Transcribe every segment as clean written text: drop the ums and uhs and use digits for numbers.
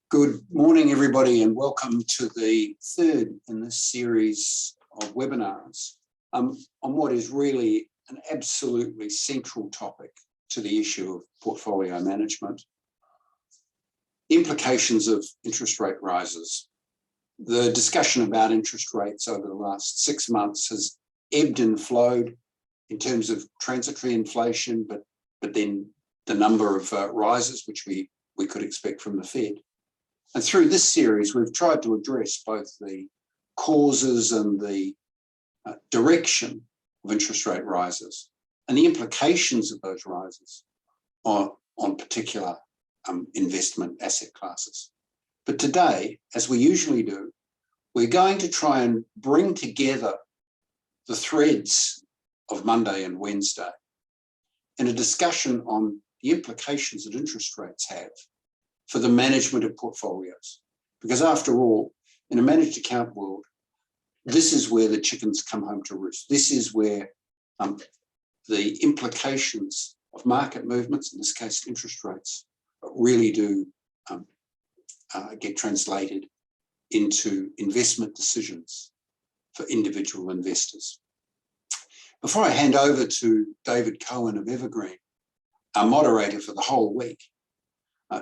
Good morning, everybody, and welcome to the third in this series of webinars on what is really an absolutely central topic to the issue of portfolio management. Implications of interest rate rises. The discussion about interest rates over the last 6 months has ebbed and flowed in terms of transitory inflation, but then the number of rises which we could expect from the Fed. And through this series, we've tried to address both the causes and the direction of interest rate rises and the implications of those rises on particular investment asset classes. But today, as we usually do, we're going to try and bring together the threads of Monday and Wednesday in a discussion on the implications that interest rates have for the management of portfolios. Because after all, in a managed account world, this is where the chickens come home to roost. This is where the implications of market movements, in this case interest rates, really do get translated into investment decisions for individual investors. Before I hand over to David Cohen of Evergreen, our moderator for the whole week,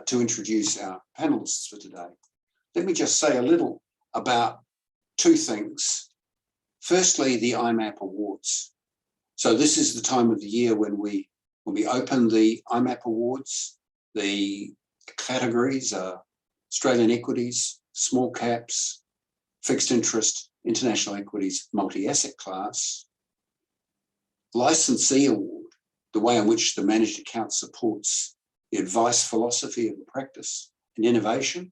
to introduce our panelists for today, let me just say a little about two things. Firstly, the IMAP Awards. So this is the time of the year when we open the IMAP Awards. The categories are Australian equities, small caps, fixed interest, international equities, multi-asset class. Licensee Award, the way in which the managed account supports the advice philosophy of the practice and innovation,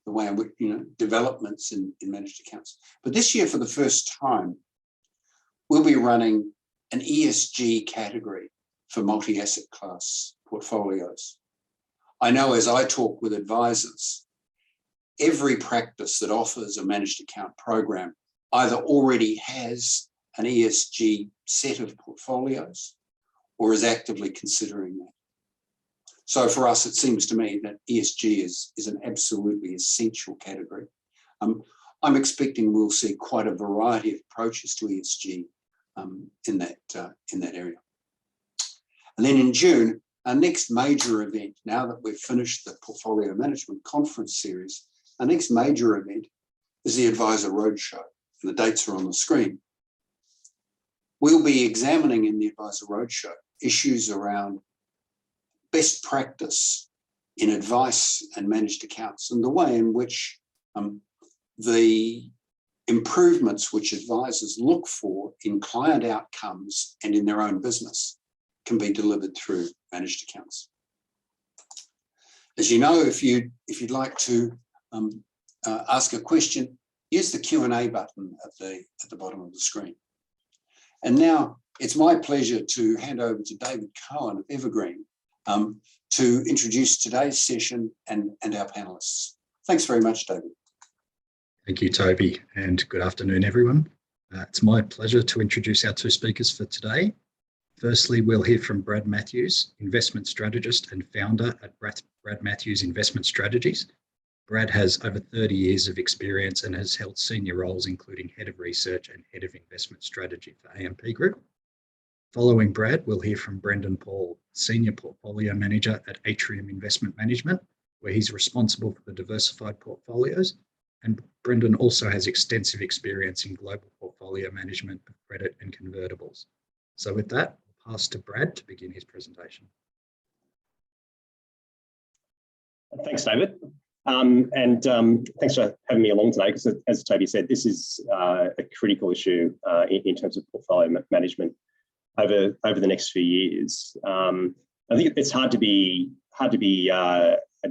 the way in which, developments in managed accounts. But this year, for the first time, we'll be running an ESG category for multi-asset class portfolios. I know as I talk with advisors, every practice that offers a managed account program either already has an ESG set of portfolios or is actively considering that. So for us, it seems to me that ESG is an absolutely essential category. I'm expecting we'll see quite a variety of approaches to ESG in that area. And then in June, our next major event, now that we've finished the Portfolio Management Conference series, our next major event is the Advisor Roadshow, and the dates are on the screen. We'll be examining in the Advisor Roadshow issues around best practice in advice and managed accounts and the way in which the improvements which advisors look for in client outcomes and in their own business can be delivered through managed accounts. As you know, if you'd like to ask a question, use the Q&A button at the bottom of the screen. And now it's my pleasure to hand over to David Cohen of Evergreen to introduce today's session and our panelists. Thanks very much, David. Thank you, Toby, and good afternoon, everyone. It's my pleasure to introduce our two speakers for today. Firstly, we'll hear from Brad Matthews, investment strategist and founder at Brad Matthews Investment Strategies. Brad has over 30 years of experience and has held senior roles, including head of research and head of investment strategy for AMP Group. Following Brad, we'll hear from Brendan Paul, Senior Portfolio Manager at Atrium Investment Management, where he's responsible for the diversified portfolios. And Brendan also has extensive experience in global portfolio management of credit and convertibles. So with that, I'll pass to Brad to begin his presentation. Thanks, David. Thanks for having me along today, because as Toby said, this is a critical issue in terms of portfolio management over the next few years. I think it's hard to be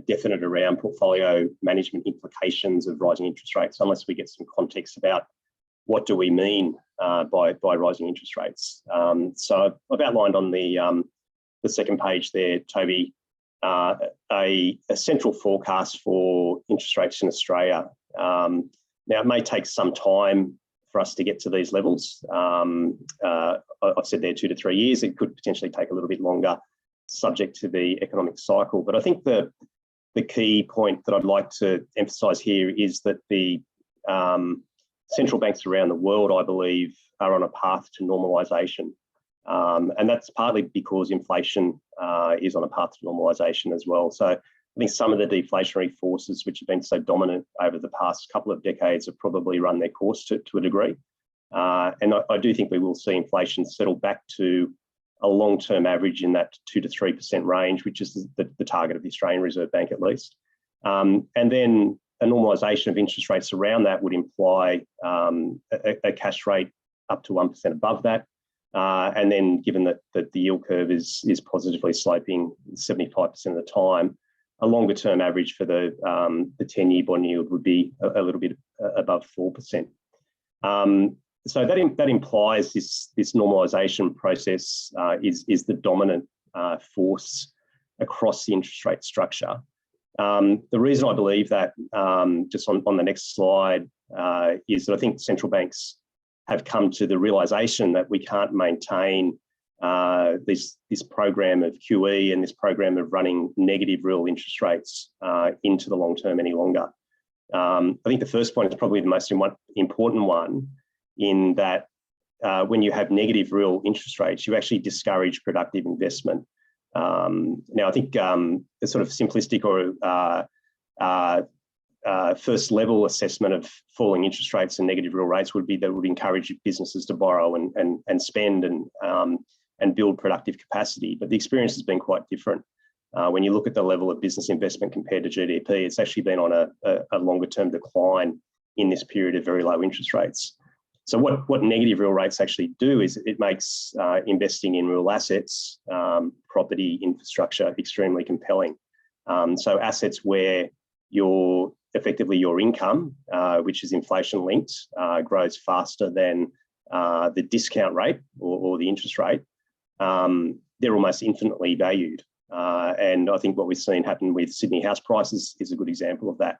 definite around portfolio management implications of rising interest rates unless we get some context about what do we mean by rising interest rates. So I've outlined on the second page there, Toby, a central forecast for interest rates in Australia. Now, it may take some time for us to get to these levels. I've said there 2 to 3 years. It could potentially take a little bit longer, subject to the economic cycle. But I think the the key point that I'd like to emphasise here is that the central banks around the world, I believe, are on a path to normalisation. And that's partly because inflation is on a path to normalisation as well. So I think some of the deflationary forces which have been so dominant over the past couple of decades have probably run their course to a degree. And I do think we will see inflation settle back to a long-term average in that 2 to 3% range, which is the target of the Australian Reserve Bank at least. And then a normalisation of interest rates around that would imply a cash rate up to 1% above that. And then given that the yield curve is positively sloping 75% of the time, a longer term average for the 10-year bond yield would be a little bit above 4%. So that implies this normalisation process is the dominant force across the interest rate structure. The reason I believe that, just on the next slide, is that I think central banks have come to the realisation that we can't maintain this program of QE and this program of running negative real interest rates into the long term any longer. I think the first point is probably the most important one, in that when you have negative real interest rates, you actually discourage productive investment. Now, I think the sort of simplistic or first level assessment of falling interest rates and negative real rates would be that would encourage businesses to borrow and spend and build productive capacity. But the experience has been quite different. When you look at the level of business investment compared to GDP, it's actually been on a longer term decline in this period of very low interest rates. So what negative real rates actually do is it makes investing in real assets, property, infrastructure, extremely compelling. So assets where effectively your income, which is inflation linked, grows faster than the discount rate or the interest rate, they're almost infinitely valued. And I think what we've seen happen with Sydney house prices is a good example of that.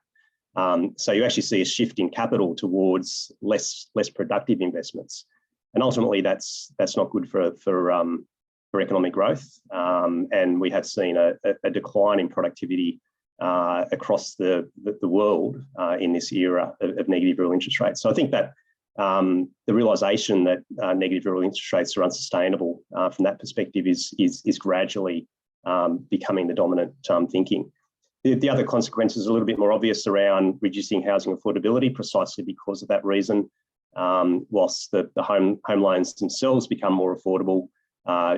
So you actually see a shift in capital towards less productive investments, and ultimately that's not good for economic growth. And we have seen a decline in productivity across the world in this era of negative real interest rates. So I think that the realisation that negative real interest rates are unsustainable from that perspective is gradually becoming the dominant thinking. The other consequences are a little bit more obvious around reducing housing affordability, precisely because of that reason. Whilst the home loans themselves become more affordable,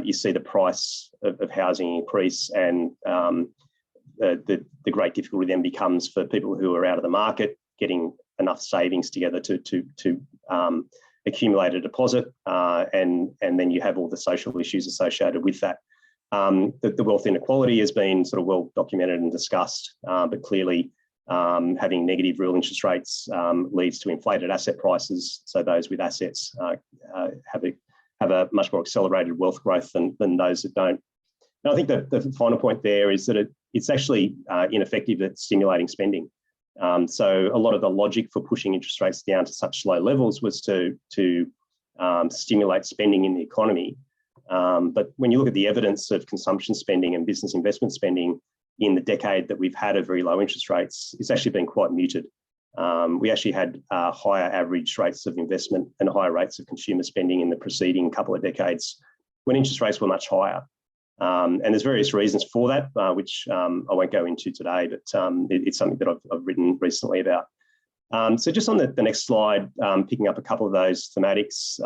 you see the price of housing increase, and the great difficulty then becomes for people who are out of the market getting enough savings together to accumulate a deposit, and then you have all the social issues associated with that. The wealth inequality has been sort of well documented and discussed, but clearly having negative real interest rates leads to inflated asset prices. So those with assets have a much more accelerated wealth growth than those that don't. And I think the final point there is that it's actually ineffective at stimulating spending. So a lot of the logic for pushing interest rates down to such low levels was to stimulate spending in the economy. But when you look at the evidence of consumption spending and business investment spending in the decade that we've had of very low interest rates, it's actually been quite muted. We actually had higher average rates of investment and higher rates of consumer spending in the preceding couple of decades when interest rates were much higher. And there's various reasons for that, which I won't go into today, but it's something that I've written recently about. So just on the next slide, picking up a couple of those thematics,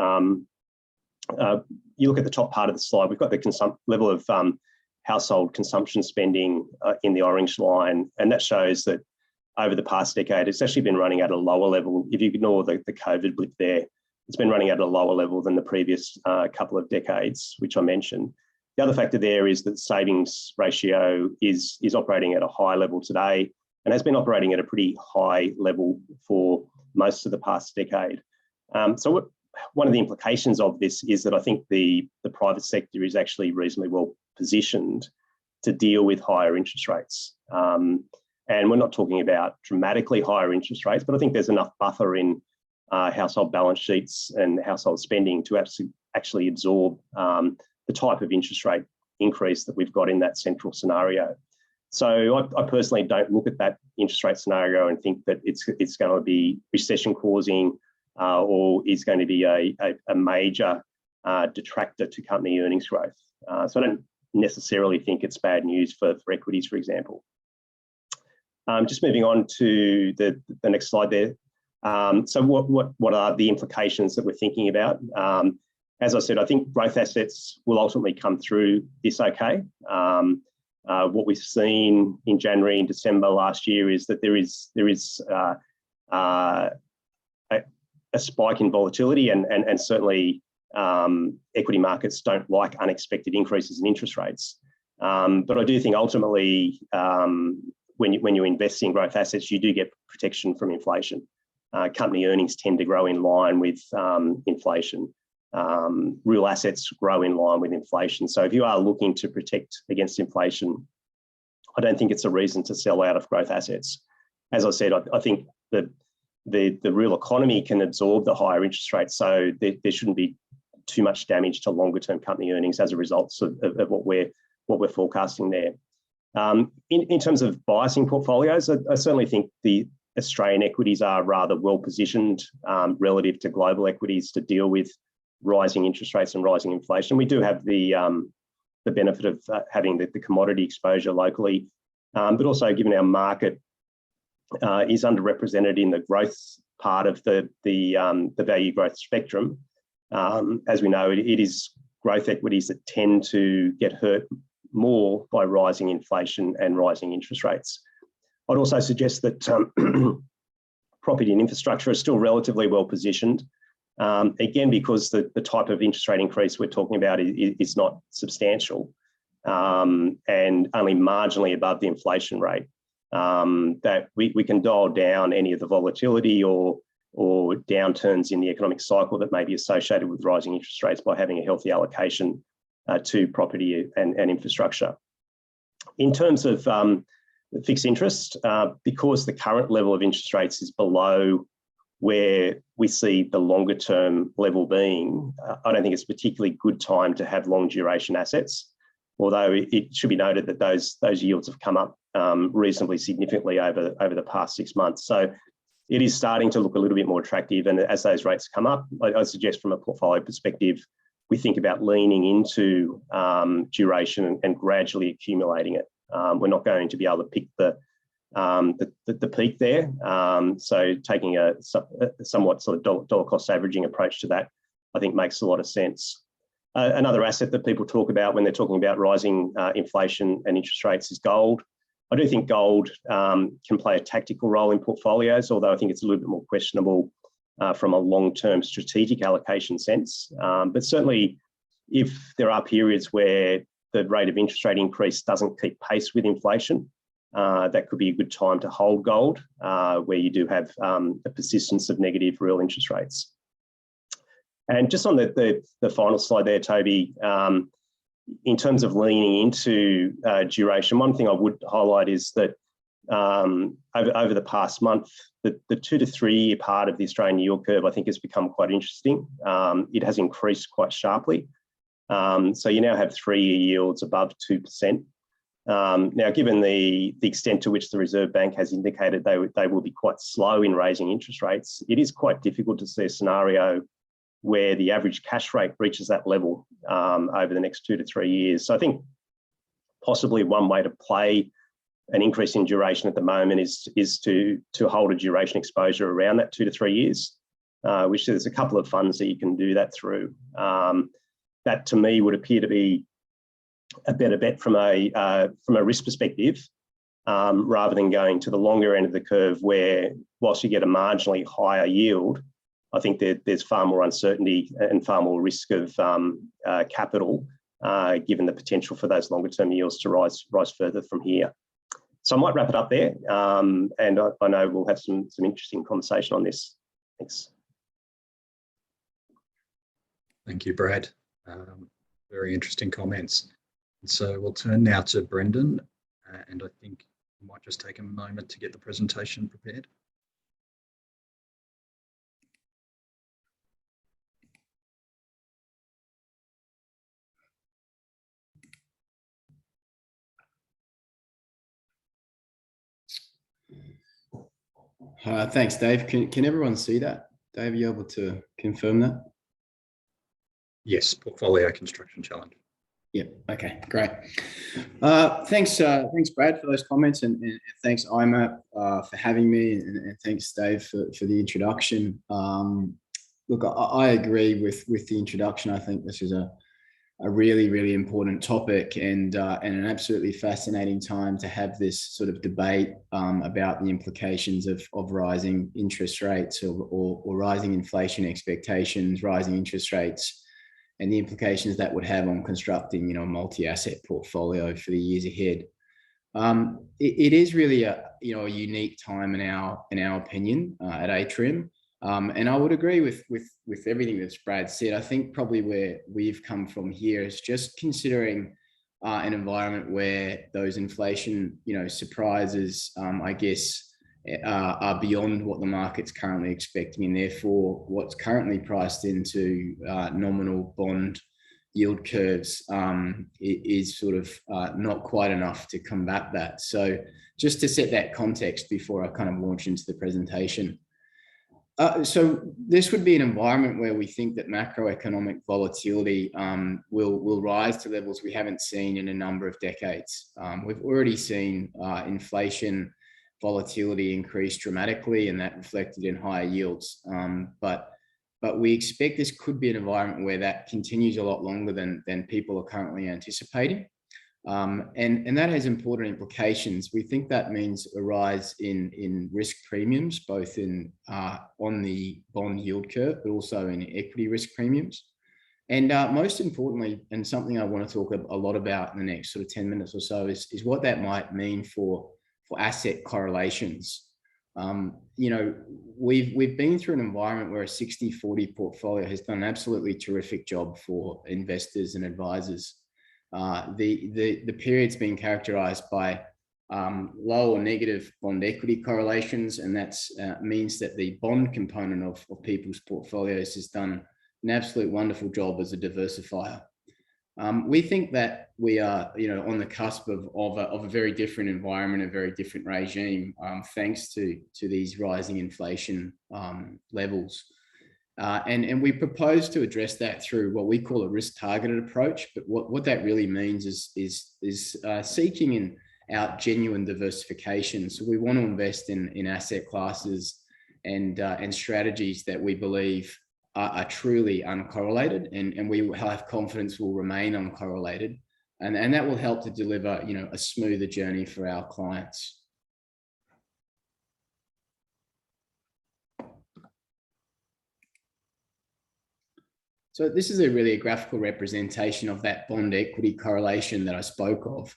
you look at the top part of the slide, we've got the level of household consumption spending in the orange line, and that shows that over the past decade, it's actually been running at a lower level. If you ignore the COVID blip there, it's been running at a lower level than the previous couple of decades, which I mentioned. The other factor there is that the savings ratio is operating at a high level today and has been operating at a pretty high level for most of the past decade. So one of the implications of this is that I think the private sector is actually reasonably well positioned to deal with higher interest rates. And we're not talking about dramatically higher interest rates, but I think there's enough buffer in household balance sheets and household spending to actually absorb the type of interest rate increase that we've got in that central scenario. So I personally don't look at that interest rate scenario and think that it's going to be recession causing or is going to be a major detractor to company earnings growth. So I don't necessarily think it's bad news for equities, for example. Just moving on to the next slide there. So what are the implications that we're thinking about? As I said, I think growth assets will ultimately come through this okay. What we've seen in January and December last year is that there is a spike in volatility, and certainly equity markets don't like unexpected increases in interest rates. But I do think ultimately, when you invest in growth assets, you do get protection from inflation. Company earnings tend to grow in line with inflation. Real assets grow in line with inflation. So if you are looking to protect against inflation, I don't think it's a reason to sell out of growth assets. As I said, I think that the real economy can absorb the higher interest rates, so there shouldn't be too much damage to longer term company earnings as a result of what we're forecasting there. In terms of biasing portfolios, I certainly think the Australian equities are rather well positioned relative to global equities to deal with rising interest rates and rising inflation. We do have the benefit of having the commodity exposure locally, but also given our market is underrepresented in the growth part of the value growth spectrum. As we know, it is growth equities that tend to get hurt more by rising inflation and rising interest rates. I'd also suggest that property and infrastructure are still relatively well positioned. Again, because the type of interest rate increase we're talking about is not substantial and only marginally above the inflation rate, that we can dial down any of the volatility or downturns in the economic cycle that may be associated with rising interest rates by having a healthy allocation to property and infrastructure. In terms of fixed interest, because the current level of interest rates is below where we see the longer term level being, I don't think it's a particularly good time to have long duration assets, although it should be noted that those yields have come up reasonably significantly over the past 6 months. So it is starting to look a little bit more attractive, and as those rates come up, I suggest from a portfolio perspective, we think about leaning into duration and gradually accumulating it. We're not going to be able to pick the peak there. So taking a somewhat sort of dollar cost averaging approach to that, I think makes a lot of sense. Another asset that people talk about when they're talking about rising inflation and interest rates is gold. I do think gold can play a tactical role in portfolios, although I think it's a little bit more questionable from a long-term strategic allocation sense. But certainly, if there are periods where the rate of interest rate increase doesn't keep pace with inflation, that could be a good time to hold gold, where you do have a persistence of negative real interest rates. And just on the final slide there, Toby, in terms of leaning into duration, one thing I would highlight is that over the past month, the 2 to 3 year part of the Australian yield curve, I think, has become quite interesting. It has increased quite sharply. So you now have 3-year yields above 2%. Now, given the extent to which the Reserve Bank has indicated they will be quite slow in raising interest rates, it is quite difficult to see a scenario where the average cash rate reaches that level over the next 2 to 3 years. So I think possibly one way to play an increase in duration at the moment is to hold a duration exposure around that 2 to 3 years, which there's a couple of funds that you can do that through. That to me would appear to be a better bet from a risk perspective, rather than going to the longer end of the curve, where whilst you get a marginally higher yield, I think there's far more uncertainty and far more risk of capital, given the potential for those longer term yields to rise further from here. So I might wrap it up there, and I know we'll have some interesting conversation on this. Thanks. Thank you, Brad. Very interesting comments. And so we'll turn now to Brendan, and I think we might just take a moment to get the presentation prepared. Thanks, Dave. Can everyone see that? Dave, are you able to confirm that? Yes, portfolio construction challenge. Yeah. Okay. Great. Thanks, Brad, for those comments, and thanks, IMAP, for having me, and thanks, Dave, for the introduction. Look, I agree with the introduction. I think this is a really, really important topic, and an absolutely fascinating time to have this sort of debate about the implications of rising interest rates or rising inflation expectations, rising interest rates, and the implications that would have on constructing, a multi-asset portfolio for the years ahead. It is really a unique time in our opinion at Atrium. And I would agree with everything that Brad said. I think probably where we've come from here is just considering an environment where those inflation, surprises, I guess, are beyond what the market's currently expecting, and therefore what's currently priced into nominal bond yield curves is sort of not quite enough to combat that. So just to set that context before I kind of launch into the presentation. So this would be an environment where we think that macroeconomic volatility will rise to levels we haven't seen in a number of decades. We've already seen inflation volatility increase dramatically, and that reflected in higher yields. But we expect this could be an environment where that continues a lot longer than people are currently anticipating. And that has important implications. We think that means a rise in risk premiums, both on the bond yield curve, but also in equity risk premiums. And most importantly, and something I want to talk a lot about in the next sort of 10 minutes or so, is what that might mean for asset correlations. We've been through an environment where a 60-40 portfolio has done an absolutely terrific job for investors and advisors. The period's been characterized by low or negative bond equity correlations, and that means that the bond component of people's portfolios has done an absolute wonderful job as a diversifier. We think that we are, on the cusp of a very different environment, a very different regime, thanks to these rising inflation levels. And we propose to address that through what we call a risk-targeted approach. But what that really means is seeking out genuine diversification. So we want to invest in asset classes and strategies that we believe are truly uncorrelated, and we have confidence will remain uncorrelated, and that will help to deliver a smoother journey for our clients. So this is a graphical representation of that bond equity correlation that I spoke of.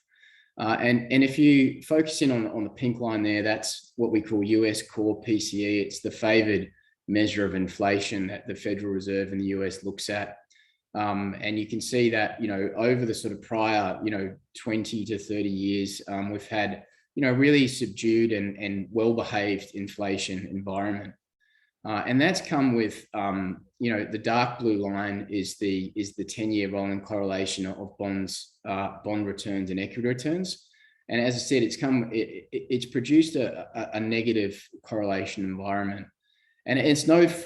And if you focus in on the pink line there, that's what we call US core PCE. It's the favored measure of inflation that the Federal Reserve in the US looks at. And you can see that, over the sort of prior, 20 to 30 years, we've had, really subdued and well-behaved inflation environment. And that's come with, the dark blue line is the 10-year rolling correlation of bonds, bond returns and equity returns. And as I said, it's produced a negative correlation environment. And it's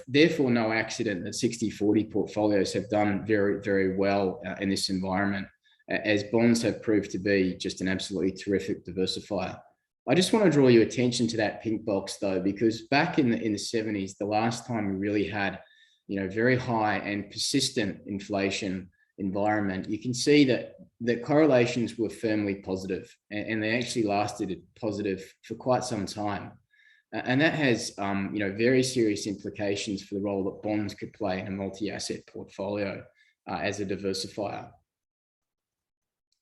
therefore no accident that 60-40 portfolios have done very, very well in this environment, as bonds have proved to be just an absolutely terrific diversifier. I just want to draw your attention to that pink box, though, because back in the 70s, the last time we really had, very high and persistent inflation environment, you can see that the correlations were firmly positive, and they actually lasted positive for quite some time. And that has, very serious implications for the role that bonds could play in a multi-asset portfolio as a diversifier.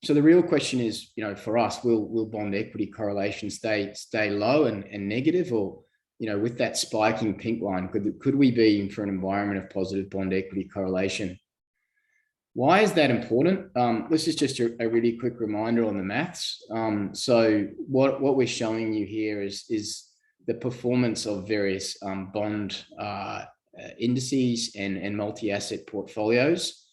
So the real question is, for us, will bond equity correlation stay low and negative, or, with that spiking pink line, could we be in for an environment of positive bond equity correlation? Why is that important? This is just a really quick reminder on the maths. So what we're showing you here is the performance of various bond indices and multi-asset portfolios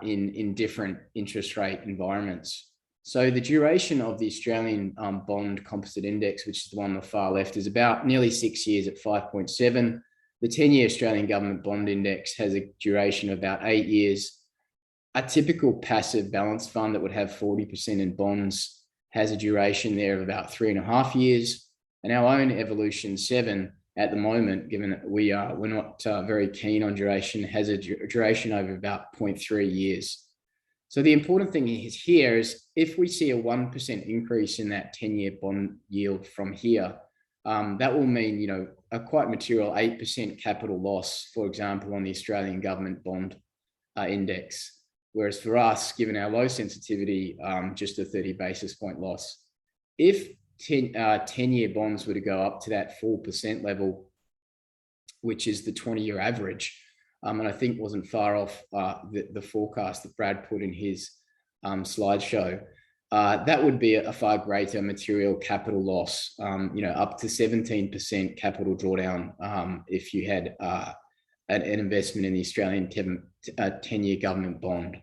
in different interest rate environments. So the duration of the Australian bond composite index, which is the one on the far left, is about nearly 6 years at 5.7. The 10-year Australian government bond index has a duration of about 8 years. A typical passive balanced fund that would have 40% in bonds has a duration there of about 3.5 years. And our own Evolution 7 at the moment, given that we're not very keen on duration, has a duration over about 0.3 years. So the important thing here is if we see a 1% increase in that 10-year bond yield from here, that will mean, a quite material 8% capital loss, for example, on the Australian government bond index. Whereas for us, given our low sensitivity, just a 30 basis point loss. If 10-year bonds were to go up to that 4% level, which is the 20-year average, and I think wasn't far off the forecast that Brad put in his slideshow, that would be a far greater material capital loss, up to 17% capital drawdown if you had an investment in the Australian 10-year government bond.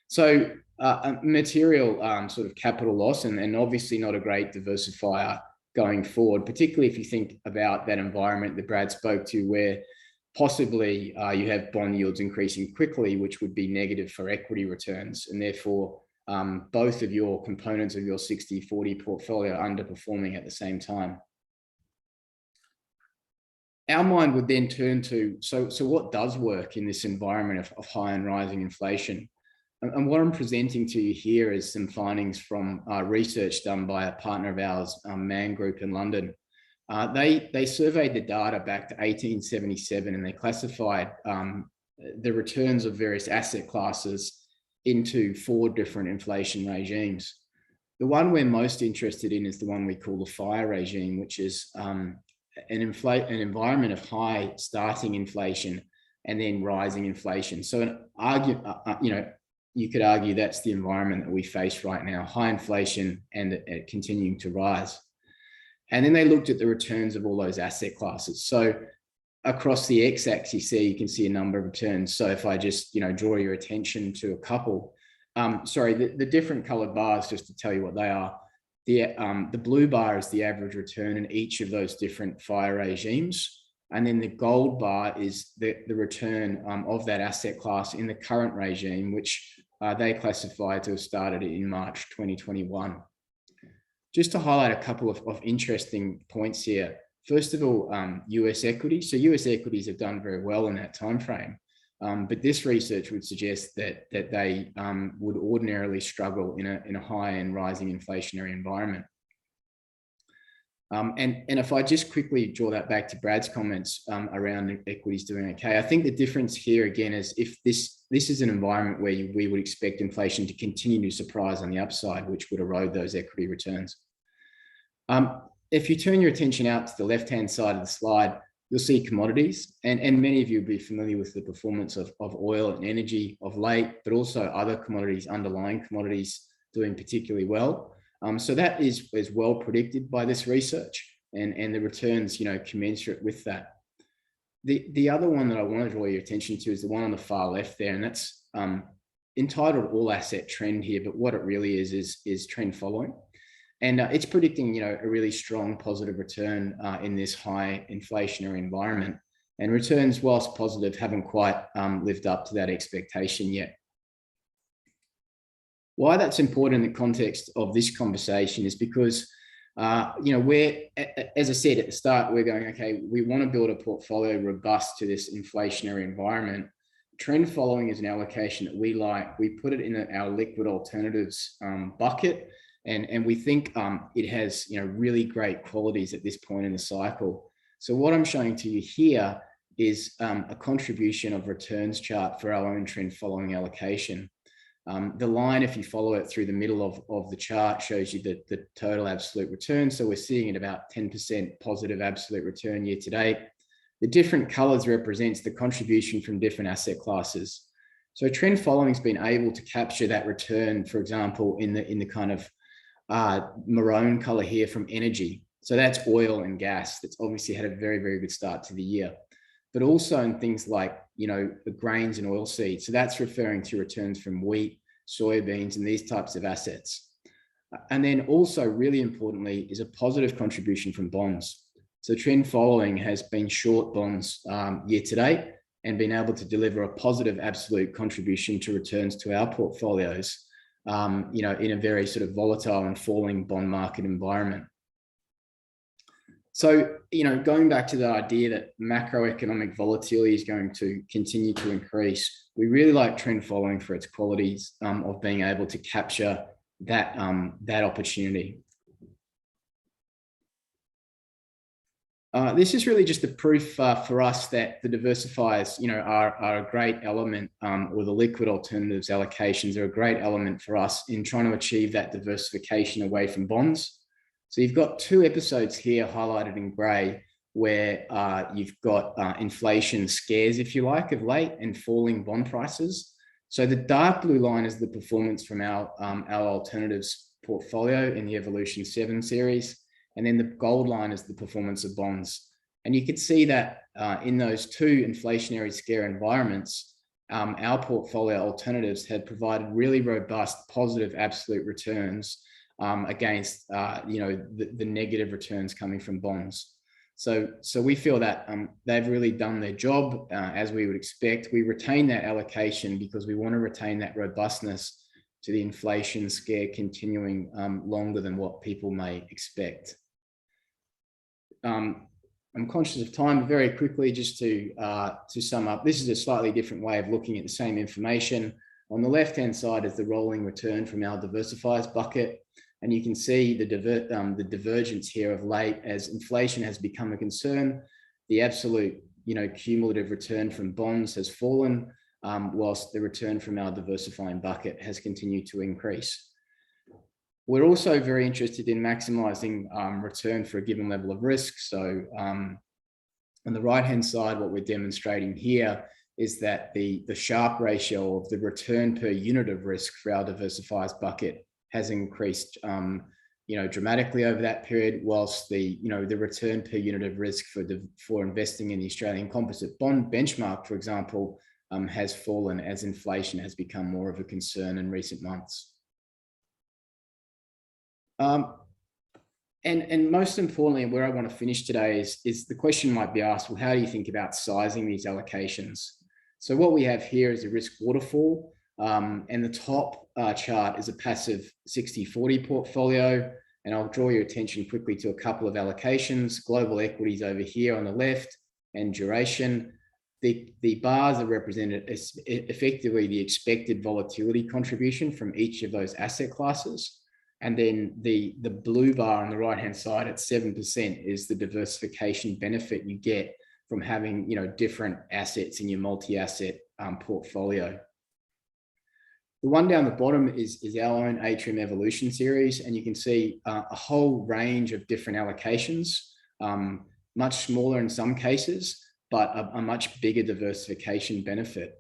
So a material sort of capital loss, and obviously not a great diversifier going forward, particularly if you think about that environment that Brad spoke to, where possibly you have bond yields increasing quickly, which would be negative for equity returns, and therefore both of your components of your 60-40 portfolio underperforming at the same time. Our mind would then turn to, so what does work in this environment of high and rising inflation? And what I'm presenting to you here is some findings from research done by a partner of ours, Man Group in London. They surveyed the data back to 1877, and they classified the returns of various asset classes into 4 different inflation regimes. The one we're most interested in is the one we call the FIRE regime, which is an environment of high starting inflation and then rising inflation. So you could argue that's the environment that we face right now, high inflation and continuing to rise. And then they looked at the returns of all those asset classes. So across the x-axis here, you can see a number of returns. So if I just draw your attention to a couple, the different colored bars, just to tell you what they are, the blue bar is the average return in each of those different FIRE regimes. And then the gold bar is the return of that asset class in the current regime, which they classify to have started in March 2021. Just to highlight a couple of interesting points here. First of all, US equities. So US equities have done very well in that time frame. But this research would suggest that they would ordinarily struggle in a high and rising inflationary environment. And if I just quickly draw that back to Brad's comments around equities doing okay, I think the difference here again is if this is an environment where we would expect inflation to continue to surprise on the upside, which would erode those equity returns. If you turn your attention out to the left-hand side of the slide, you'll see commodities, and many of you will be familiar with the performance of oil and energy of late, but also other commodities, underlying commodities doing particularly well. So that is well predicted by this research, and the returns, commensurate with that. The other one that I want to draw your attention to is the one on the far left there, and that's entitled All Asset Trend here, but what it really is trend following. And it's predicting, a really strong positive return in this high inflationary environment. And returns, whilst positive, haven't quite lived up to that expectation yet. Why that's important in the context of this conversation is because, we're, as I said at the start, we're going, okay, we want to build a portfolio robust to this inflationary environment. Trend following is an allocation that we like. We put it in our liquid alternatives bucket. And we think it has, really great qualities at this point in the cycle. So what I'm showing to you here is a contribution of returns chart for our own trend following allocation. The line, if you follow it through the middle of the chart, shows you the total absolute return. So we're seeing at about 10% positive absolute return year to date. The different colors represents the contribution from different asset classes. So trend following has been able to capture that return, for example, in the kind of maroon color here from energy. So that's oil and gas. That's obviously had a very, very good start to the year, but also in things like, the grains and oil seeds. So that's referring to returns from wheat, soybeans, and these types of assets. And then also really importantly is a positive contribution from bonds. So trend following has been short bonds year to date and been able to deliver a positive absolute contribution to returns to our portfolios, you know, in a very sort of volatile and falling bond market environment. So, you know, going back to the idea that macroeconomic volatility is going to continue to increase, we really like trend following for its qualities of being able to capture that, that opportunity. This is really just the proof for us that the diversifiers, you know, are a great element, or the liquid alternatives allocations are a great element for us in trying to achieve that diversification away from bonds. So you've got two episodes here highlighted in grey where you've got inflation scares, if you like, of late and falling bond prices. So the dark blue line is the performance from our alternatives portfolio in the Evolution 7 series. And then the gold line is the performance of bonds. And you could see that in those two inflationary scare environments, our portfolio alternatives had provided really robust positive absolute returns against you know, the negative returns coming from bonds. So we feel that they've really done their job as we would expect. We retain that allocation because we want to retain that robustness to the inflation scare continuing longer than what people may expect. I'm conscious of time. Very quickly, just to sum up, this is a slightly different way of looking at the same information. On the left-hand side is the rolling return from our diversifiers bucket. And you can see the divergence here of late as inflation has become a concern. The absolute, you know, cumulative return from bonds has fallen, whilst the return from our diversifying bucket has continued to increase. We're also very interested in maximizing return for a given level of risk. So on the right-hand side, what we're demonstrating here is that the Sharpe ratio of the return per unit of risk for our diversifiers bucket has increased, you know, dramatically over that period, whilst the, you know, the return per unit of risk for investing in the Australian composite bond benchmark, for example, has fallen as inflation has become more of a concern in recent months. And most importantly, where I want to finish today is the question might be asked, well, how do you think about sizing these allocations? So what we have here is a risk waterfall. And the top chart is a passive 60-40 portfolio. And I'll draw your attention quickly to a couple of allocations. Global equities over here on the left and duration. The bars are represented as effectively the expected volatility contribution from each of those asset classes. And then the blue bar on the right-hand side at 7% is the diversification benefit you get from having, you know, different assets in your multi-asset portfolio. The one down the bottom is our own Atrium Evolution series, and you can see a whole range of different allocations, much smaller in some cases, but a much bigger diversification benefit.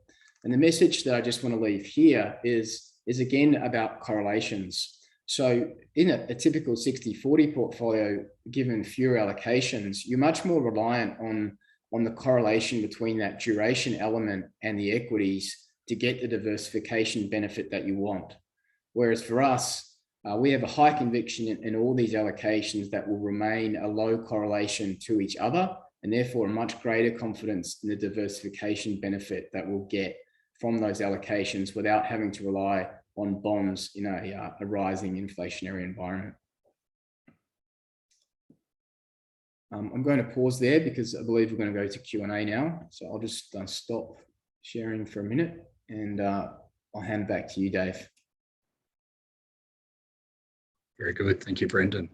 And the message that I just want to leave here is again about correlations. So in a typical 60-40 portfolio, given fewer allocations, you're much more reliant on the correlation between that duration element and the equities to get the diversification benefit that you want. Whereas for us, we have a high conviction in all these allocations that will remain a low correlation to each other, and therefore a much greater confidence in the diversification benefit that we'll get from those allocations without having to rely on bonds in a rising inflationary environment. I'm going to pause there because I believe we're going to go to Q&A now. So I'll just stop sharing for a minute and I'll hand back to you, Dave. Very good. Thank you, Brendan.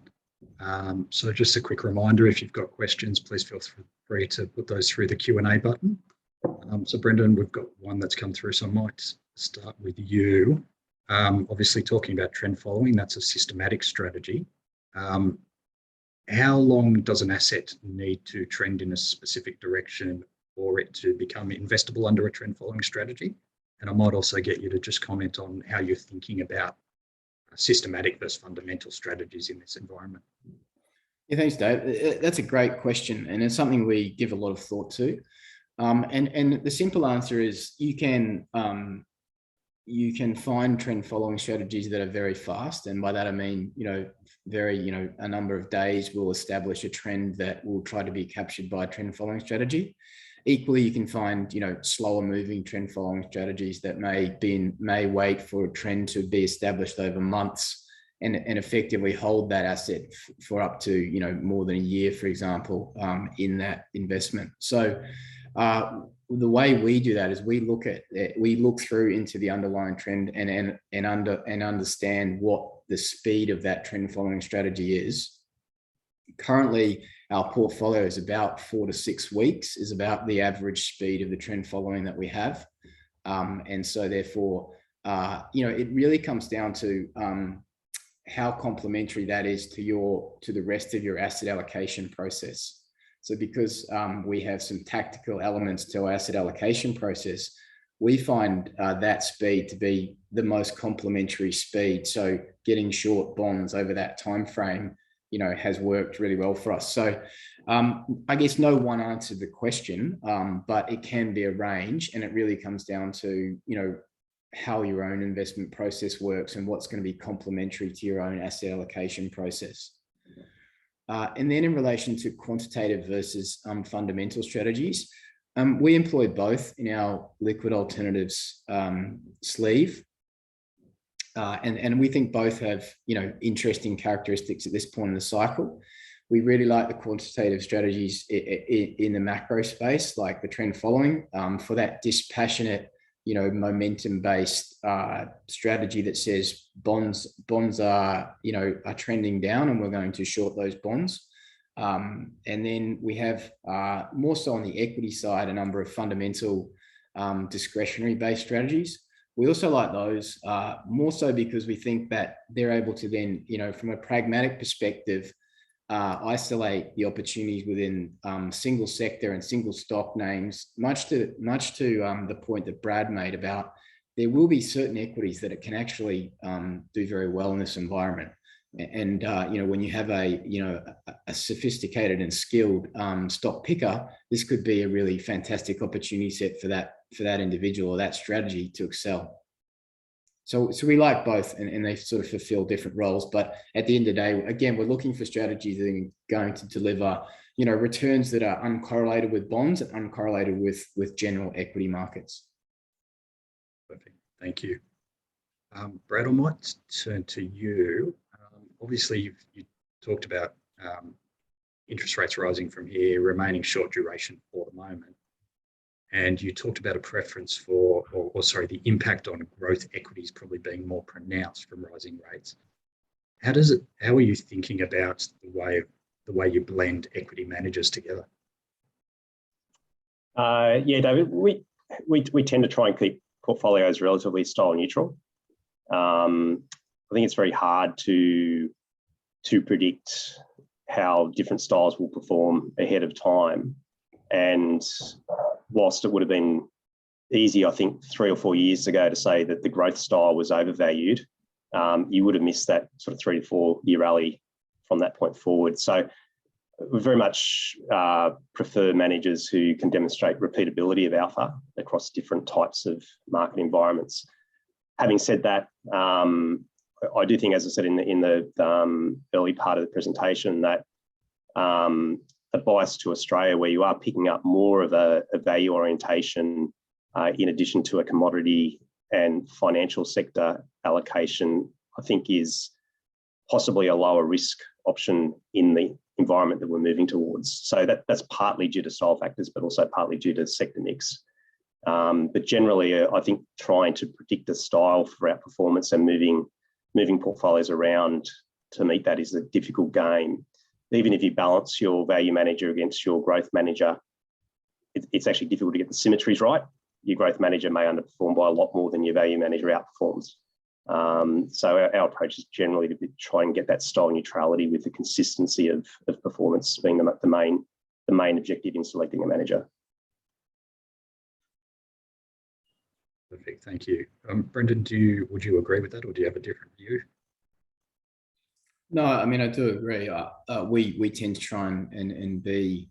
So just a quick reminder, if you've got questions, please feel free to put those through the Q&A button. So Brendan, we've got one that's come through, so I might start with you. Obviously talking about trend following, that's a systematic strategy. How long does an asset need to trend in a specific direction for it to become investable under a trend following strategy? And I might also get you to just comment on how you're thinking about systematic versus fundamental strategies in this environment. Yeah, thanks, Dave. That's a great question, and it's something we give a lot of thought to. And the simple answer is you can you can find trend following strategies that are very fast. And by that, I mean, a number of days will establish a trend that will try to be captured by a trend following strategy. Equally, you can find, slower moving trend following strategies that may wait for a trend to be established over months and effectively hold that asset for up to, more than a year, for example, in that investment. So the way we do that is we look through into the underlying trend and understand what the speed of that trend following strategy is. Currently, our portfolio is about 4 to 6 weeks, is about the average speed of the trend following that we have. And so therefore, it really comes down to how complementary that is to the rest of your asset allocation process. So because we have some tactical elements to our asset allocation process, we find that speed to be the most complementary speed. So getting short bonds over that time frame, has worked really well for us. So I guess no one answered the question, but it can be a range, and it really comes down to, how your own investment process works and what's going to be complementary to your own asset allocation process. And then in relation to quantitative versus fundamental strategies, we employ both in our liquid alternatives sleeve. And we think both have, interesting characteristics at this point in the cycle. We really like the quantitative strategies in the macro space, like the trend following, for that dispassionate, momentum-based strategy that says bonds are trending down and we're going to short those bonds. And then we have more so on the equity side, a number of fundamental discretionary-based strategies. We also like those more so because we think that they're able to then, from a pragmatic perspective, isolate the opportunities within single sector and single stock names, much to the point that Brad made about there will be certain equities that it can actually do very well in this environment. And when you have a sophisticated and skilled stock picker, this could be a really fantastic opportunity set for that individual or that strategy to excel. So we like both, and they sort of fulfill different roles. But at the end of the day, again, we're looking for strategies that are going to deliver, returns that are uncorrelated with bonds and uncorrelated with general equity markets. Perfect. Thank you. Brad, I might turn to you. Obviously, you talked about interest rates rising from here, remaining short duration for the moment. And you talked about a preference for, the impact on growth equities probably being more pronounced from rising rates. How are you thinking about the way you blend equity managers together? David, we tend to try and keep portfolios relatively style neutral. I think it's very hard to predict how different styles will perform ahead of time. And whilst it would have been easy, I think 3 or 4 years ago to say that the growth style was overvalued, you would have missed that sort of 3 to 4 year rally from that point forward. So we very much prefer managers who can demonstrate repeatability of alpha across different types of market environments. Having said that, I do think, as I said in the early part of the presentation, that a bias to Australia, where you are picking up more of a value orientation in addition to a commodity and financial sector allocation, I think is possibly a lower risk option in the environment that we're moving towards. So that's partly due to style factors, but also partly due to sector mix. But generally, I think trying to predict a style for our performance and moving portfolios around to meet that is a difficult game. Even if you balance your value manager against your growth manager, it's actually difficult to get the symmetries right. Your growth manager may underperform by a lot more than your value manager outperforms. So our approach is generally to try and get that style neutrality with the consistency of performance being the main objective in selecting a manager. Perfect, thank you. Brendan, would you agree with that, or do you have a different view? No, I mean, I do agree. We tend to try and be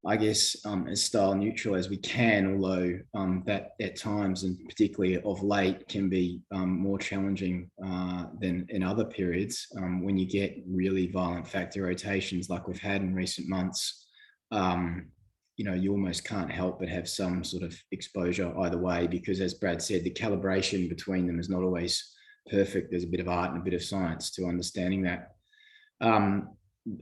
I guess, as style neutral as we can, although that at times, and particularly of late, can be more challenging than in other periods. When you get really violent factor rotations like we've had in recent months, you almost can't help but have some sort of exposure either way, because as Brad said, the calibration between them is not always perfect. There's a bit of art and a bit of science to understanding that.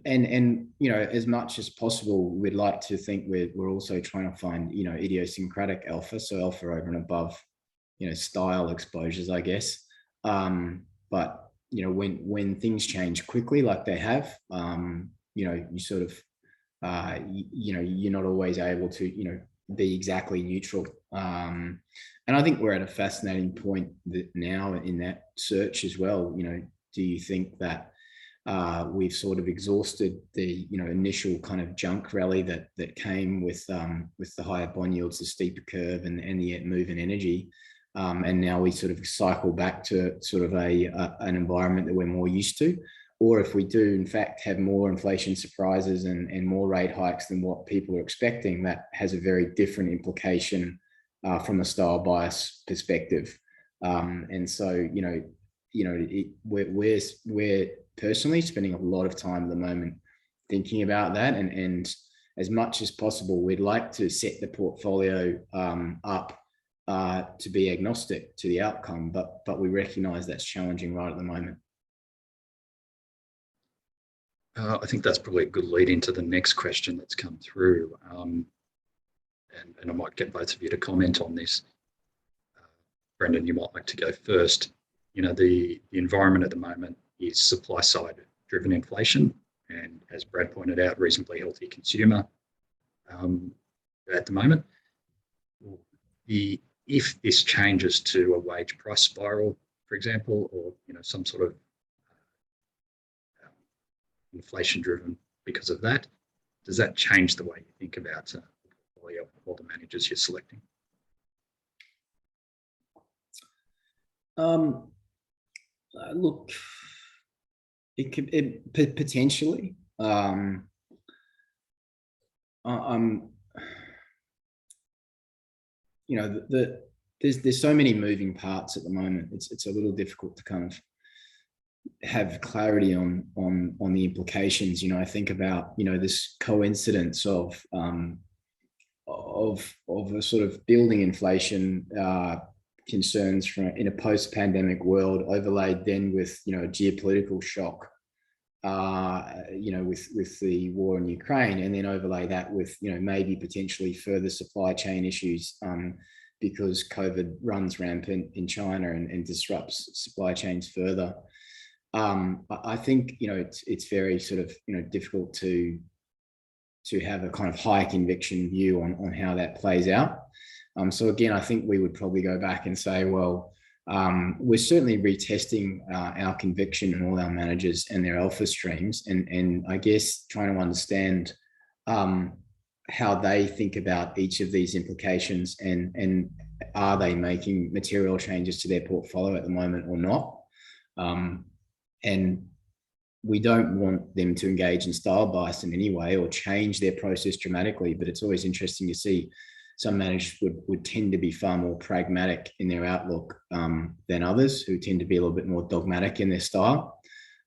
And as much as possible, we'd like to think we're also trying to find idiosyncratic alpha, so alpha over and above style exposures, I guess. But when things change quickly like they have, you sort of you're not always able to be exactly neutral. And I think we're at a fascinating point now in that search as well. Do you think that we've sort of exhausted the initial kind of junk rally that came with the higher bond yields, the steeper curve, and the move in energy, and now we sort of cycle back to sort of an environment that we're more used to? Or if we do in fact have more inflation surprises and more rate hikes than what people are expecting, that has a very different implication from a style bias perspective. And so we're personally spending a lot of time at the moment thinking about that, and as much as possible, we'd like to set the portfolio up to be agnostic to the outcome, but we recognize that's challenging right at the moment. I think that's probably a good lead into the next question that's come through, and I might get both of you to comment on this. Brendan, you might like to go first. The environment at the moment is supply side driven inflation, and as Brad pointed out, reasonably healthy consumer at the moment. If this changes to a wage price spiral, for example, or some sort of inflation driven because of that, does that change the way you think about all the managers you're selecting? Look, it could potentially. There's so many moving parts at the moment. It's a little difficult to kind of have clarity on the implications. I think about this coincidence of a sort of building inflation concerns in a post-pandemic world, overlaid then with a geopolitical shock, with the war in Ukraine, and then overlay that with maybe potentially further supply chain issues because COVID runs rampant in China and disrupts supply chains further. I think it's very sort of difficult to have a kind of high conviction view on how that plays out. So again, I think we would probably go back and say, well, we're certainly retesting our conviction in all our managers and their alpha streams, and I guess trying to understand how they think about each of these implications, and are they making material changes to their portfolio at the moment or not. And we don't want them to engage in style bias in any way or change their process dramatically, but it's always interesting to see some managers would tend to be far more pragmatic in their outlook than others who tend to be a little bit more dogmatic in their style.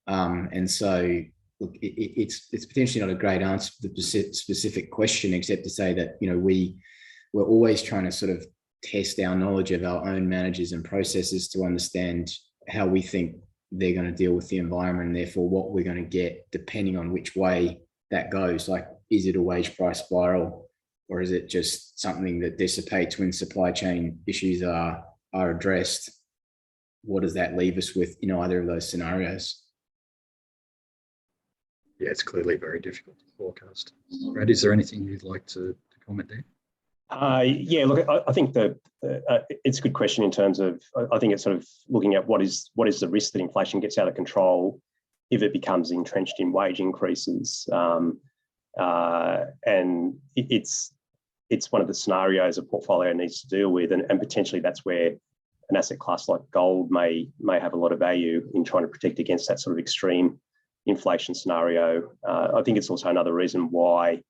And so look, it's potentially not a great answer to the specific question, except to say that we're always trying to sort of test our knowledge of our own managers and processes to understand how we think they're going to deal with the environment, and therefore what we're going to get depending on which way that goes. Like, is it a wage price spiral, or is it just something that dissipates when supply chain issues are addressed? What does that leave us with in either of those scenarios? Yeah, it's clearly very difficult to forecast. Brad, is there anything you'd like to comment there? Yeah, look, I think that it's a good question in terms of, I think it's sort of looking at what is the risk that inflation gets out of control if it becomes entrenched in wage increases. And it's one of the scenarios a portfolio needs to deal with, and potentially that's where an asset class like gold may have a lot of value in trying to protect against that sort of extreme inflation scenario. I think it's also another reason why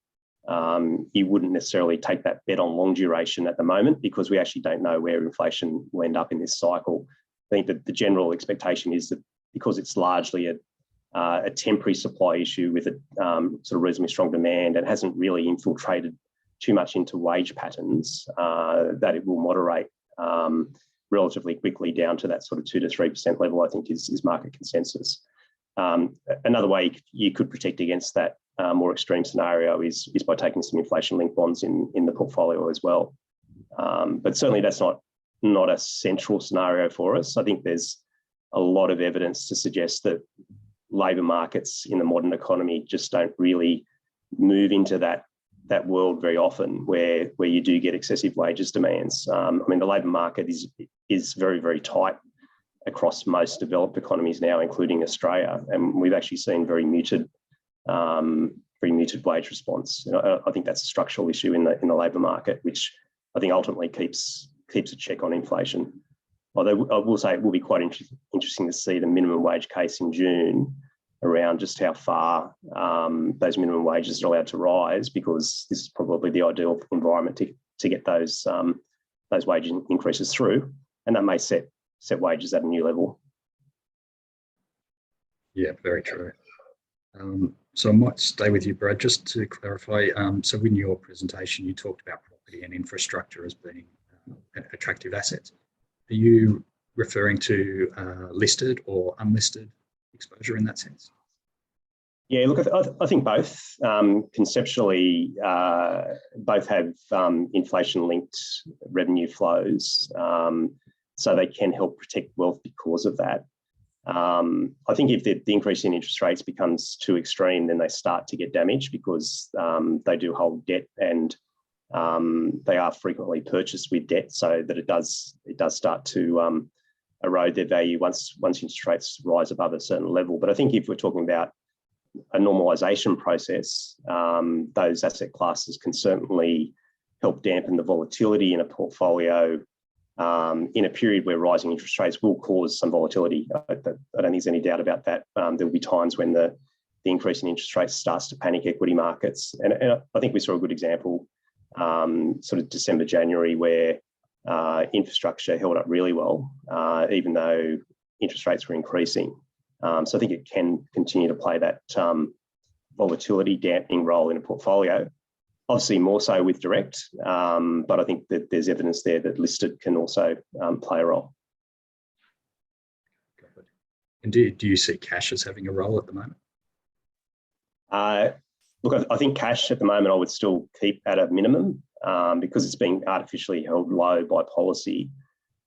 you wouldn't necessarily take that bet on long duration at the moment, because we actually don't know where inflation will end up in this cycle. I think that the general expectation is that because it's largely a temporary supply issue with a sort of reasonably strong demand and hasn't really infiltrated too much into wage patterns, that it will moderate relatively quickly down to that sort of 2 to 3% level, I think is market consensus. Another way you could protect against that more extreme scenario is by taking some inflation-linked bonds in the portfolio as well. But certainly that's not a central scenario for us. I think there's a lot of evidence to suggest that labour markets in the modern economy just don't really move into that world very often, where you do get excessive wages demands. I mean, the labour market is very, very tight across most developed economies now, including Australia, and we've actually seen very muted wage response. I think that's a structural issue in the labour market, which I think ultimately keeps a check on inflation. Although I will say it will be quite interesting to see the minimum wage case in June around just how far those minimum wages are allowed to rise, because this is probably the ideal environment to get those wage increases through, and that may set wages at a new level. Yeah, very true. So I might stay with you, Brad, just to clarify. So in your presentation, you talked about property and infrastructure as being attractive assets. Are you referring to listed or unlisted exposure in that sense? Yeah, look, I think both. Conceptually, both have inflation-linked revenue flows, so they can help protect wealth because of that. I think if the increase in interest rates becomes too extreme, then they start to get damaged, because they do hold debt, and they are frequently purchased with debt, so that it does start to erode their value once interest rates rise above a certain level. But I think if we're talking about a normalisation process, those asset classes can certainly help dampen the volatility in a portfolio in a period where rising interest rates will cause some volatility. I don't think there's any doubt about that. There'll be times when the increase in interest rates starts to panic equity markets. And I think we saw a good example sort of December, January, where infrastructure held up really well, even though interest rates were increasing. So I think it can continue to play that volatility dampening role in a portfolio. Obviously more so with direct, but I think that there's evidence there that listed can also play a role. And do you see cash as having a role at the moment? Look, I think cash at the moment I would still keep at a minimum, because it's being artificially held low by policy.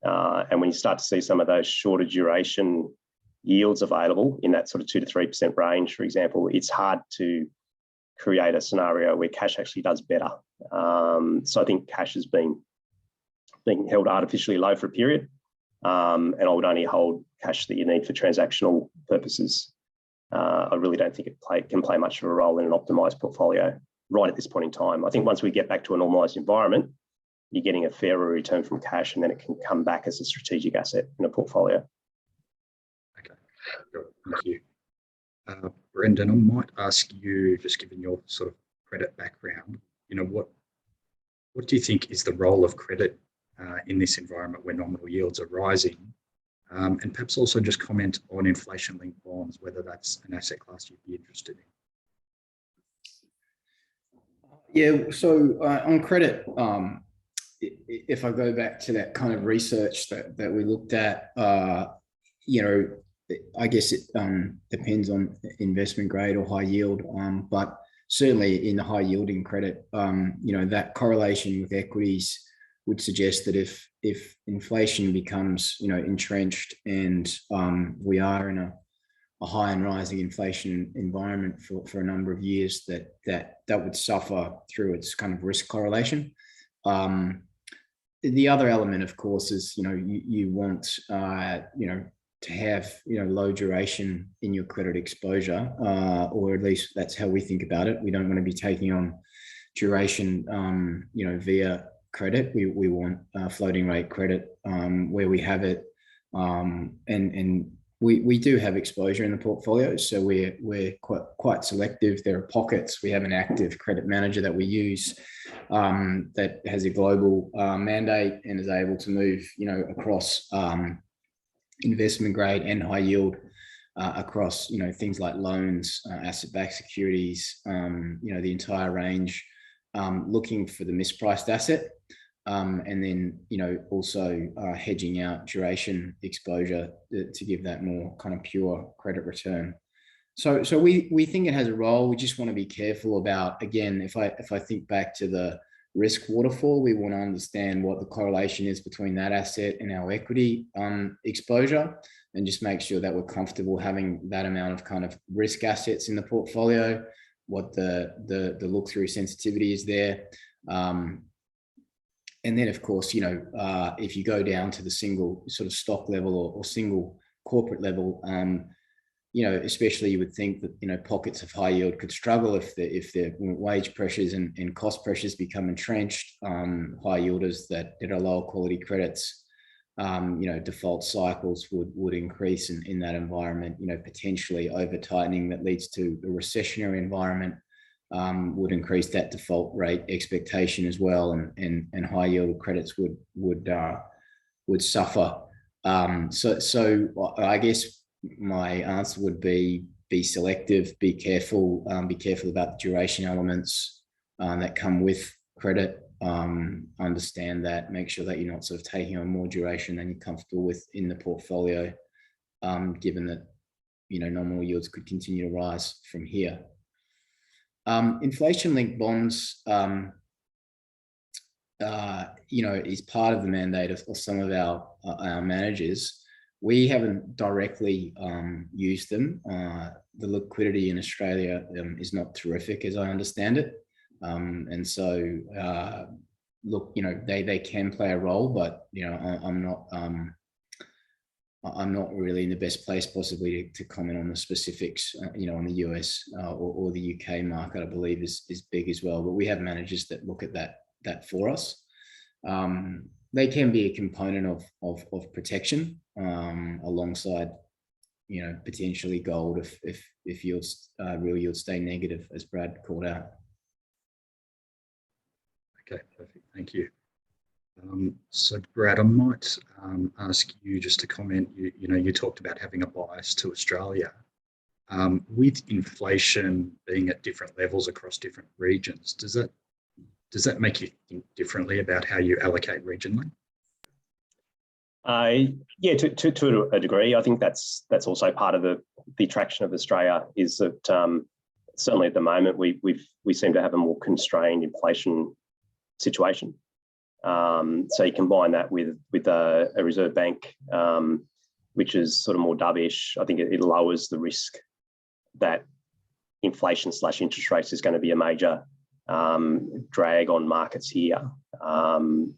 And when you start to see some of those shorter duration yields available in that sort of 2 to 3% range, for example, it's hard to create a scenario where cash actually does better. So I think cash is being held artificially low for a period, and I would only hold cash that you need for transactional purposes. I really don't think it can play much of a role in an optimised portfolio right at this point in time. I think once we get back to a normalised environment, you're getting a fairer return from cash, and then it can come back as a strategic asset in a portfolio. Okay, thank you. Brendan, I might ask you, just given your sort of credit background, what do you think is the role of credit in this environment where nominal yields are rising? And perhaps also just comment on inflation-linked bonds, whether that's an asset class you'd be interested in. Yeah, so on credit, if I go back to that kind of research that we looked at, I guess it depends on investment grade or high yield, but certainly in the high yielding credit, that correlation with equities would suggest that if inflation becomes entrenched, and we are in a high and rising inflation environment for a number of years, that would suffer through its kind of risk correlation. The other element, of course, is you want to have low duration in your credit exposure, or at least that's how we think about it. We don't want to be taking on duration via credit. We want floating rate credit where we have it, and we do have exposure in the portfolio, so we're quite selective. There are pockets. We have an active credit manager that we use that has a global mandate and is able to move, across investment grade and high yield, across things like loans, asset-backed securities, the entire range, looking for the mispriced asset. And then, also hedging out duration exposure to give that more kind of pure credit return. So we think it has a role. We just want to be careful about, again, if I think back to the risk waterfall, we want to understand what the correlation is between that asset and our equity exposure, and just make sure that we're comfortable having that amount of kind of risk assets in the portfolio, what the look-through sensitivity is there. And then, of course, if you go down to the single sort of stock level or single corporate level, especially you would think that, pockets of high yield could struggle if the wage pressures and cost pressures become entrenched. High yielders that are lower quality credits, default cycles would increase in that environment, potentially over tightening that leads to a recessionary environment. Would increase that default rate expectation as well, and high yield credits would suffer. So I guess my answer would be selective, be careful about the duration elements that come with credit. Understand that, make sure that you're not sort of taking on more duration than you're comfortable with in the portfolio, given that nominal yields could continue to rise from here. Inflation-linked bonds, is part of the mandate of some of our managers. We haven't directly used them. The liquidity in Australia is not terrific, as I understand it. And so, look, they can play a role, but I'm not really in the best place possibly to comment on the specifics, on the US or the UK market. I believe is big as well, but we have managers that look at that for us. They can be a component of protection alongside, potentially gold if yields, real yields stay negative, as Brad called out. Okay, perfect. Thank you. So Brad, I might ask you just to comment. You talked about having a bias to Australia. With inflation being at different levels across different regions, does that make you think differently about how you allocate regionally? Yeah, to a degree. I think that's also part of the attraction of Australia, is that certainly at the moment we seem to have a more constrained inflation situation. So you combine that with a Reserve Bank, which is sort of more dovish. I think it lowers the risk that inflation/interest rates is going to be a major drag on markets here.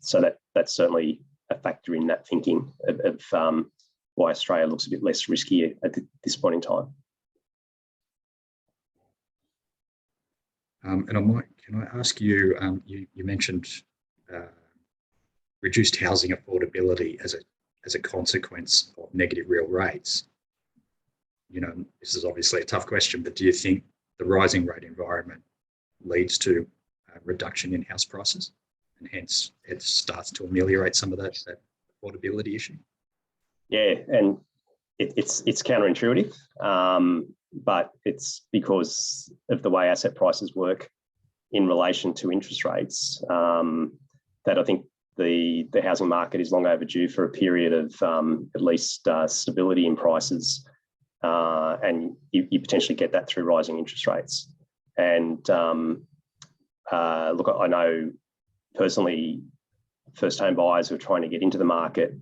So that's certainly a factor in that thinking of why Australia looks a bit less risky at this point in time. And can I ask you, you mentioned reduced housing affordability as a consequence of negative real rates. This is obviously a tough question, but do you think the rising rate environment leads to a reduction in house prices, and hence it starts to ameliorate some of that affordability issue? Yeah, and it's counterintuitive, but it's because of the way asset prices work in relation to interest rates, that I think the housing market is long overdue for a period of at least stability in prices, and you potentially get that through rising interest rates. And look, I know personally, first-home buyers who are trying to get into the market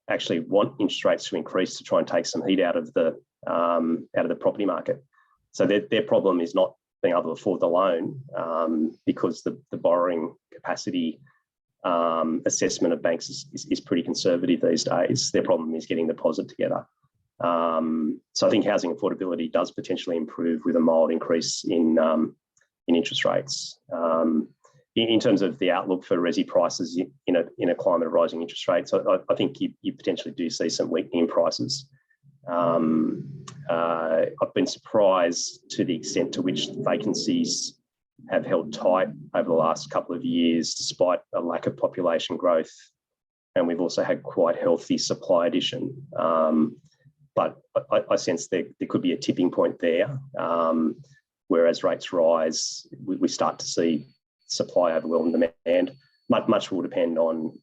actually want interest rates to increase to try and take some heat out of the property market. So their problem is not being able to afford the loan, because the borrowing capacity assessment of banks is pretty conservative these days. Their problem is getting the deposit together. So I think housing affordability does potentially improve with a mild increase in interest rates. In terms of the outlook for resi prices in a climate of rising interest rates, I think you potentially do see some weakening in prices. I've been surprised to the extent to which vacancies have held tight over the last couple of years, despite a lack of population growth. And we've also had quite healthy supply addition. But I sense there could be a tipping point there, whereas rates rise, we start to see supply overwhelm demand. Much will depend on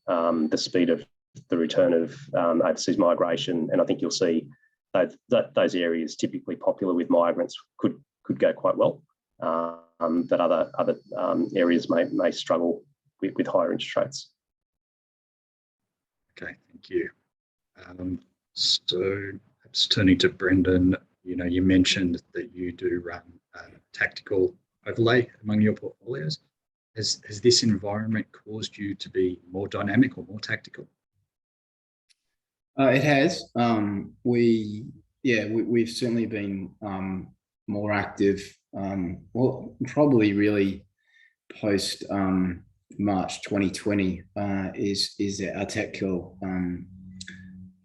the speed of the return of overseas migration, and I think you'll see those areas typically popular with migrants could go quite well, but other areas may struggle with higher interest rates. Okay, thank you. So perhaps turning to Brendan, you mentioned that you do run a tactical overlay among your portfolios. Has this environment caused you to be more dynamic or more tactical? It has. We've certainly been more active. Well, probably really post March 2020 is that our tactical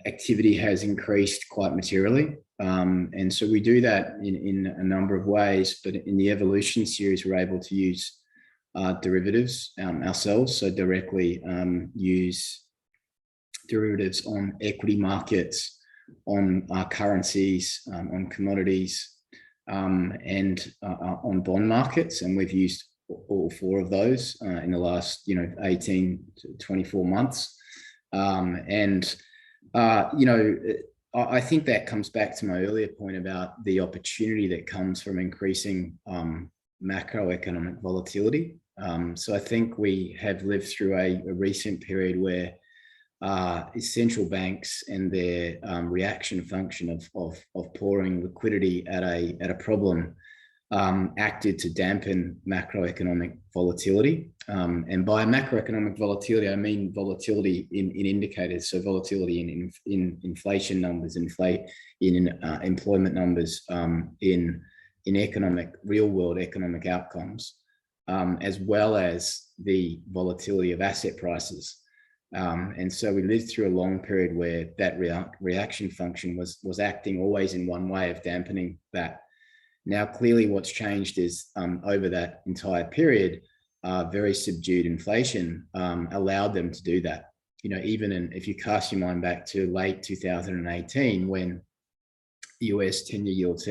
activity has increased quite materially. And so we do that in a number of ways, but in the Evolution series, we're able to use derivatives ourselves, so directly use derivatives on equity markets, on currencies, on commodities, and on bond markets. And we've used all four of those in the last 18 to 24 months. I think that comes back to my earlier point about the opportunity that comes from increasing macroeconomic volatility. So I think we have lived through a recent period where central banks and their reaction function of pouring liquidity at a problem acted to dampen macroeconomic volatility. And by macroeconomic volatility, I mean volatility in indicators, so volatility in inflation numbers, in employment numbers, in real world economic outcomes, as well as the volatility of asset prices. And so we lived through a long period where that reaction function was acting always in one way of dampening that. Now, clearly what's changed is over that entire period, very subdued inflation allowed them to do that. Even if you cast your mind back to late 2018, when US 10-year yields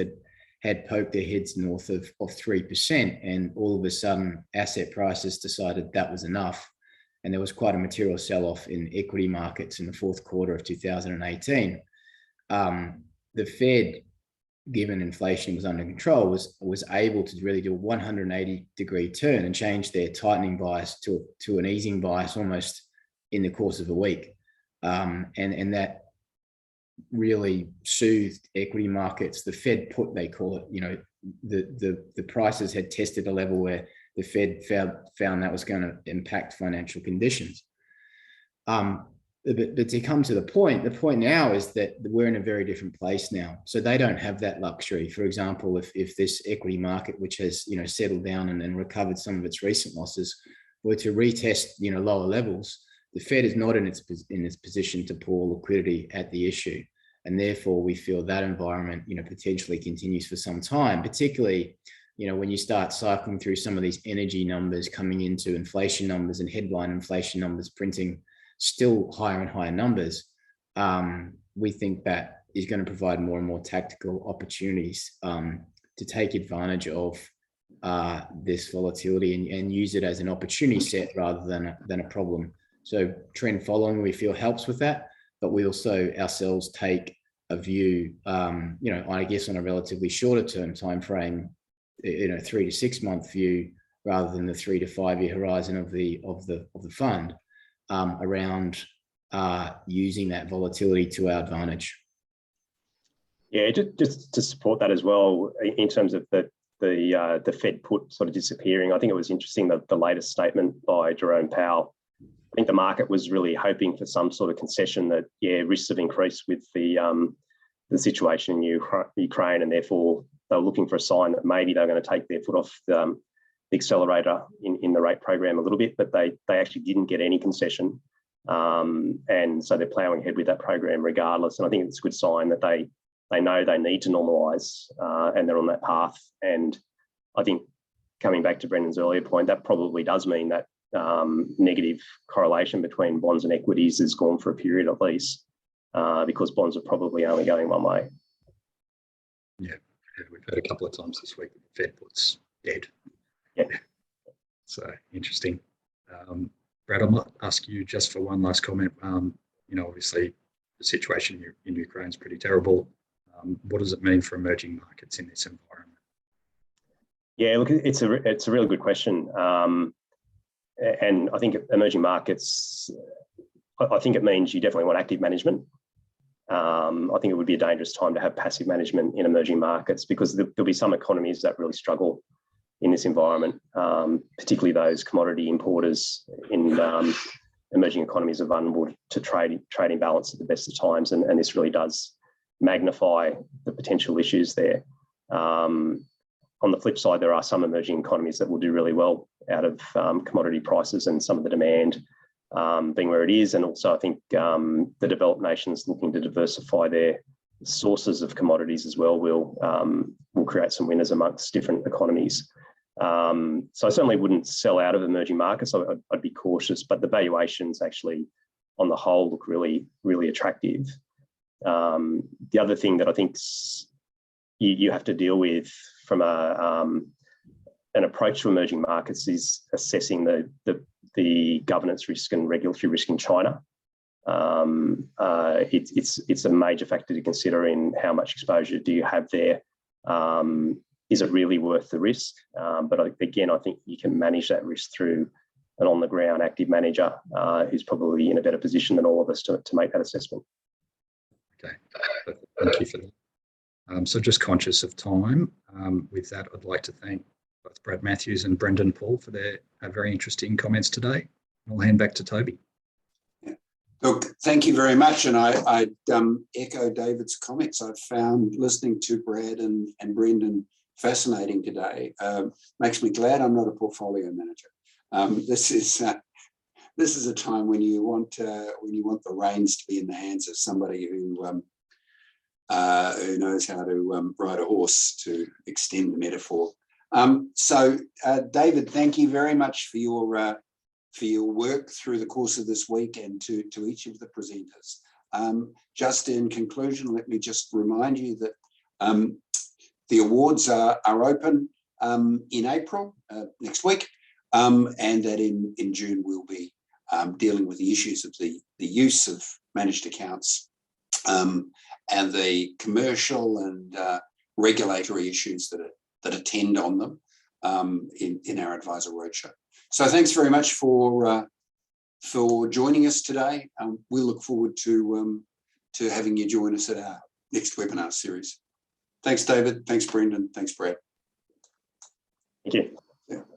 had poked their heads north of 3%, and all of a sudden asset prices decided that was enough. And there was quite a material sell-off in equity markets in the fourth quarter of 2018. The Fed, given inflation was under control, was able to really do a 180-degree turn and change their tightening bias to an easing bias almost in the course of a week. And that really soothed equity markets. The Fed they call it, the prices had tested a level where the Fed found that was going to impact financial conditions. But to come to the point now is that we're in a very different place now. So they don't have that luxury. For example, if this equity market, which has settled down and recovered some of its recent losses, were to retest lower levels, the Fed is not in its position to pour liquidity at the issue, and therefore we feel that environment potentially continues for some time, particularly when you start cycling through some of these energy numbers coming into inflation numbers and headline inflation numbers printing still higher and higher numbers. We think that is going to provide more and more tactical opportunities to take advantage of this volatility and use it as an opportunity set rather than a problem. So trend following, we feel, helps with that, but we also ourselves take a view, I guess on a relatively shorter term time frame, 3 to 6 month view rather than the 3 to 5 year horizon of the fund, around using that volatility to our advantage. Yeah, just to support that as well, in terms of the Fed put sort of disappearing, I think it was interesting that the latest statement by Jerome Powell, I think the market was really hoping for some sort of concession that, risks have increased with the situation in Ukraine, and therefore they were looking for a sign that maybe they're going to take their foot off the accelerator in the rate program a little bit, but they actually didn't get any concession. And so they're ploughing ahead with that program regardless. And I think it's a good sign that they they know they need to normalise, and they're on that path. And I think coming back to Brendan's earlier point, that probably does mean that negative correlation between bonds and equities is gone for a period at least, because bonds are probably only going one way. Yeah, we've heard a couple of times this week that Fed puts dead. Yeah. So interesting. Brad, I might ask you just for one last comment. Obviously the situation in Ukraine is pretty terrible. What does it mean for emerging markets in this environment? Yeah, look, it's a really good question. And I think emerging markets, I think it means you definitely want active management. I think it would be a dangerous time to have passive management in emerging markets, because there'll be some economies that really struggle in this environment, particularly those commodity importers in emerging economies are vulnerable to trading balance at the best of times, and this really does magnify the potential issues there. On the flip side, there are some emerging economies that will do really well out of commodity prices and some of the demand being where it is. And also, I think the developed nations looking to diversify their sources of commodities as well will create some winners amongst different economies. So I certainly wouldn't sell out of emerging markets. I'd be cautious, but the valuations actually on the whole look really, really attractive. The other thing that I think you have to deal with from an approach to emerging markets is assessing the governance risk and regulatory risk in China. It's a major factor to consider in how much exposure do you have there. Is it really worth the risk? But again, I think you can manage that risk through an on-the-ground active manager who's probably in a better position than all of us to make that assessment. Okay, thank you for that. So just conscious of time, with that, I'd like to thank both Brad Matthews and Brendan Paul for their very interesting comments today. I'll hand back to Toby. Yeah. Look, thank you very much. And I echo David's comments. I've found listening to Brad and Brendan fascinating today. Makes me glad I'm not a portfolio manager. This is a time when you want the reins to be in the hands of somebody who knows how to ride a horse, to extend the metaphor. So, David, thank you very much for your work through the course of this week, and to each of the presenters. Just in conclusion, let me just remind you that the awards are open in April, next week, and that in June we'll be dealing with the issues of the use of managed accounts and the commercial and regulatory issues that attend on them in our advisor roadshow. So thanks very much for joining us today. We'll look forward to having you join us at our next webinar series. Thanks, David. Thanks, Brendan. Thanks, Brad. Thank you.